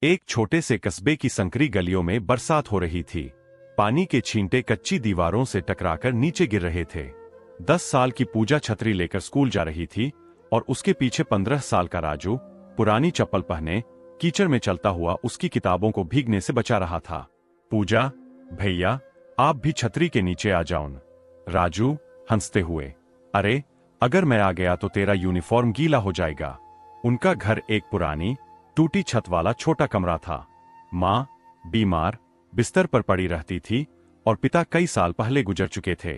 एक छोटे से कस्बे की संकरी गलियों में बरसात हो रही थी। पानी के छींटे कच्ची दीवारों से टकराकर नीचे गिर रहे थे। 10 साल की पूजा छतरी लेकर स्कूल जा रही थी और उसके पीछे 15 साल का राजू पुरानी चप्पल पहने कीचड़ में चलता हुआ उसकी किताबों को भीगने से बचा रहा था। पूजा, भैया, आप भी छतरी के नीचे आ जाओ। राजू हंसते हुए, अरे अगर मैं आ गया तो तेरा यूनिफॉर्म गीला हो जाएगा। उनका घर एक पुरानी टूटी छत वाला छोटा कमरा था। माँ बीमार बिस्तर पर पड़ी रहती थी और पिता कई साल पहले गुजर चुके थे।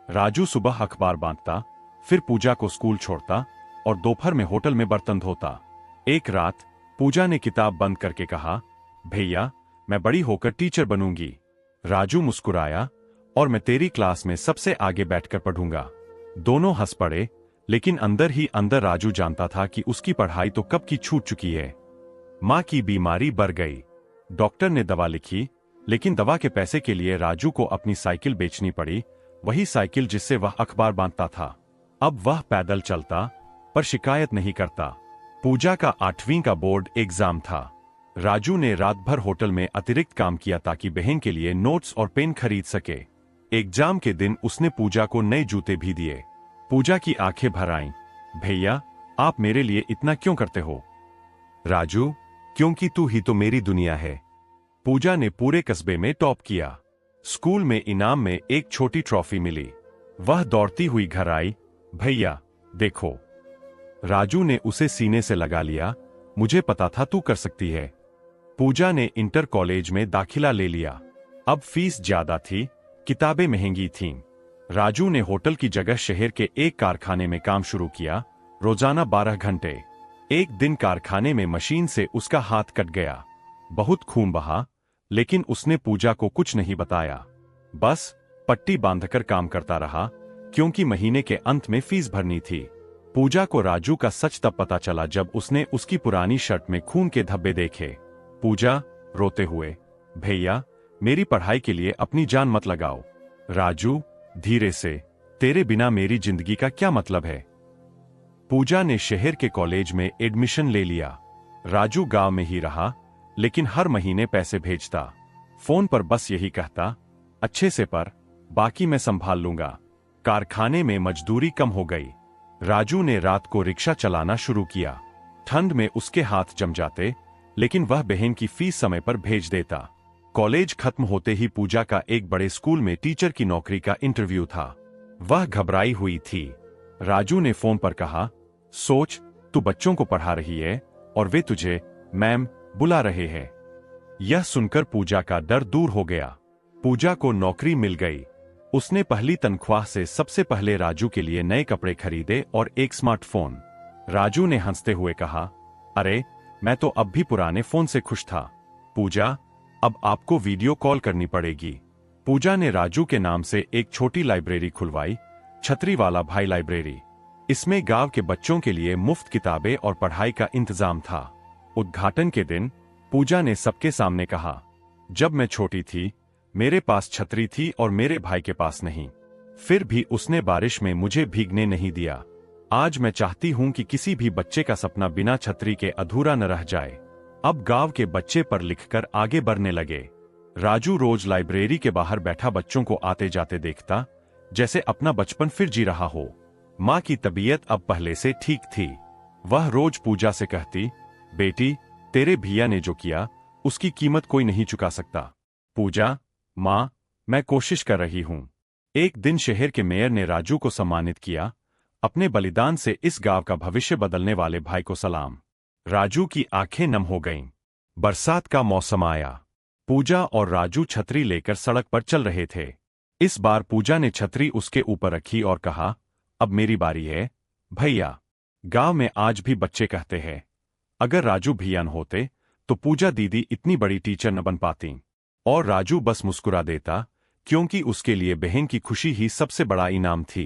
राजू सुबह अखबार बांटता, फिर पूजा को स्कूल छोड़ता और दोपहर में होटल में बर्तन धोता। एक रात पूजा ने किताब बंद करके कहा, भैया मैं बड़ी होकर टीचर बनूंगी। राजू मुस्कुराया, और मैं तेरी क्लास में सबसे आगे बैठकर पढ़ूंगा। दोनों हंस पड़े, लेकिन अंदर ही अंदर राजू जानता था कि उसकी पढ़ाई तो कब की छूट चुकी है। माँ की बीमारी बढ़ गई। डॉक्टर ने दवा लिखी, लेकिन दवा के पैसे के लिए राजू को अपनी साइकिल बेचनी पड़ी, वही साइकिल जिससे वह अखबार बांटता था। अब वह पैदल चलता, पर शिकायत नहीं करता। पूजा का 8वीं का बोर्ड एग्जाम था। राजू ने रात भर होटल में अतिरिक्त काम किया ताकि बहन के लिए नोट्स और पेन खरीद सके। एग्जाम के दिन उसने पूजा को नए जूते भी दिए। पूजा की आंखें भर आईं। भैया आप मेरे लिए इतना क्यों करते हो? राजू, क्योंकि तू ही तो मेरी दुनिया है। पूजा ने पूरे कस्बे में टॉप किया। स्कूल में इनाम में एक छोटी ट्रॉफी मिली। वह दौड़ती हुई घर आई, भैया देखो। राजू ने उसे सीने से लगा लिया, मुझे पता था तू कर सकती है। पूजा ने इंटर कॉलेज में दाखिला ले लिया। अब फीस ज्यादा थी, किताबें महंगी थीं। राजू ने होटल की जगह शहर के एक कारखाने में काम शुरू किया, रोजाना 12 घंटे। एक दिन कारखाने में मशीन से उसका हाथ कट गया। बहुत खून बहा, लेकिन उसने पूजा को कुछ नहीं बताया। बस पट्टी बांधकर काम करता रहा, क्योंकि महीने के अंत में फीस भरनी थी। पूजा को राजू का सच तब पता चला जब उसने उसकी पुरानी शर्ट में खून के धब्बे देखे। पूजा रोते हुए, भैया मेरी पढ़ाई के लिए अपनी जान मत लगाओ। राजू धीरे से, तेरे बिना मेरी जिंदगी का क्या मतलब है? पूजा ने शहर के कॉलेज में एडमिशन ले लिया। राजू गांव में ही रहा, लेकिन हर महीने पैसे भेजता। फोन पर बस यही कहता, अच्छे से पर, बाकी मैं संभाल लूंगा। कारखाने में मजदूरी कम हो गई। राजू ने रात को रिक्शा चलाना शुरू किया। ठंड में उसके हाथ जम जाते, लेकिन वह बहन की फीस समय पर भेज देता। कॉलेज खत्म होते ही पूजा का एक बड़े स्कूल में टीचर की नौकरी का इंटरव्यू था। वह घबराई हुई थी। राजू ने फोन पर कहा, सोच, तू बच्चों को पढ़ा रही है और वे तुझे मैम बुला रहे हैं। यह सुनकर पूजा का डर दूर हो गया। पूजा को नौकरी मिल गई। उसने पहली तनख्वाह से सबसे पहले राजू के लिए नए कपड़े खरीदे और एक स्मार्टफोन। राजू ने हंसते हुए कहा, अरे मैं तो अब भी पुराने फोन से खुश था। पूजा, अब आपको वीडियो कॉल करनी पड़ेगी। पूजा ने राजू के नाम से एक छोटी लाइब्रेरी खुलवाई, छतरी वाला भाई लाइब्रेरी। इसमें गांव के बच्चों के लिए मुफ्त किताबें और पढ़ाई का इंतजाम था। उद्घाटन के दिन पूजा ने सबके सामने कहा, जब मैं छोटी थी मेरे पास छतरी थी और मेरे भाई के पास नहीं। फिर भी उसने बारिश में मुझे भीगने नहीं दिया। आज मैं चाहती हूं कि किसी भी बच्चे का सपना बिना छतरी के अधूरा न रह जाए। अब गांव के बच्चे पर लिखकर आगे बढ़ने लगे। राजू रोज लाइब्रेरी के बाहर बैठा बच्चों को आते जाते देखता, जैसे अपना बचपन फिर जी रहा हो। माँ की तबीयत अब पहले से ठीक थी। वह रोज पूजा से कहती, बेटी तेरे भैया ने जो किया उसकी कीमत कोई नहीं चुका सकता। पूजा, माँ मैं कोशिश कर रही हूँ। एक दिन शहर के मेयर ने राजू को सम्मानित किया। अपने बलिदान से इस गांव का भविष्य बदलने वाले भाई को सलाम। राजू की आंखें नम हो गईं। बरसात का मौसम आया। पूजा और राजू छतरी लेकर सड़क पर चल रहे थे। इस बार पूजा ने छतरी उसके ऊपर रखी और कहा, अब मेरी बारी है। भैया, गांव में आज भी बच्चे कहते हैं, अगर राजू भैया न होते तो पूजा दीदी इतनी बड़ी टीचर न बन पाती। और राजू बस मुस्कुरा देता, क्योंकि उसके लिए बहन की खुशी ही सबसे बड़ा इनाम थी।